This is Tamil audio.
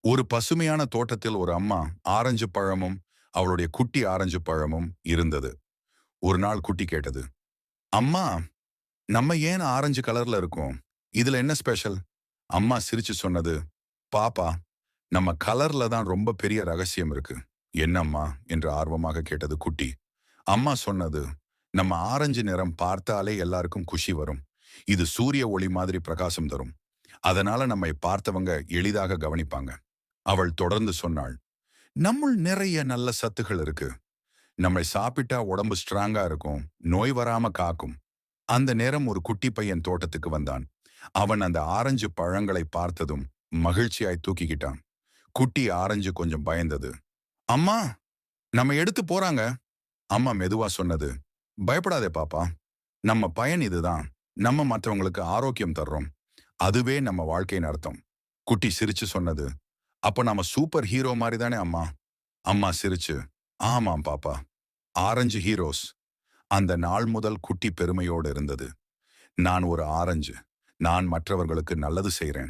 ஒரு பசுமையான தோட்டத்தில் ஒரு அம்மா ஆரஞ்சு பழமும் அவளுடைய குட்டி ஆரஞ்சு பழமும் இருந்தது. ஒரு நாள் குட்டி கேட்டது, அம்மா, நம்ம ஏன் ஆரஞ்சு கலர்ல இருக்கோம்? இதுல என்ன ஸ்பெஷல்? அம்மா சிரிச்சு சொன்னது, பாப்பா, நம்ம கலர்ல தான் ரொம்ப பெரிய ரகசியம் இருக்கு. என்னம்மா என்று ஆர்வமாக கேட்டது குட்டி. அம்மா சொன்னது, நம்ம ஆரஞ்சு நிறம் பார்த்தாலே எல்லாருக்கும் குஷி வரும். இது சூரிய ஒளி மாதிரி பிரகாசம் தரும். அதனால நம்மை பார்த்தவங்க எளிதாக கவனிப்பாங்க. அவள் தொடர்ந்து சொன்னாள், நம்முள் நிறைய நல்ல சத்துகள் இருக்கு. நம்மை சாப்பிட்டா உடம்பு ஸ்ட்ராங்கா இருக்கும், நோய் வராம காக்கும். அந்த நேரம் ஒரு குட்டி பையன் தோட்டத்துக்கு வந்தான். அவன் அந்த ஆரஞ்சு பழங்களை பார்த்ததும் மகிழ்ச்சியாய் தூக்கிக்கிட்டான். குட்டி ஆரஞ்சு கொஞ்சம் பயந்தது. அம்மா, நம்ம எடுத்து போறாங்க. அம்மா மெதுவா சொன்னது, பயப்படாதே பாப்பா. நம்ம பயன் இதுதான். நம்ம மற்றவங்களுக்கு ஆரோக்கியம் தர்றோம். அதுவே நம்ம வாழ்க்கையின் அர்த்தம். குட்டி சிரிச்சு சொன்னது, அப்ப நாம சூப்பர் ஹீரோ மாதிரி தானே அம்மா? அம்மா சிரிச்சு, ஆமாம் பாப்பா, ஆரஞ்சு ஹீரோஸ். அந்த நாள் முதல் குட்டி பெருமையோடு இருந்தது. நான் ஒரு ஆரஞ்சு. நான் மற்றவர்களுக்கு நல்லது செய்றேன்.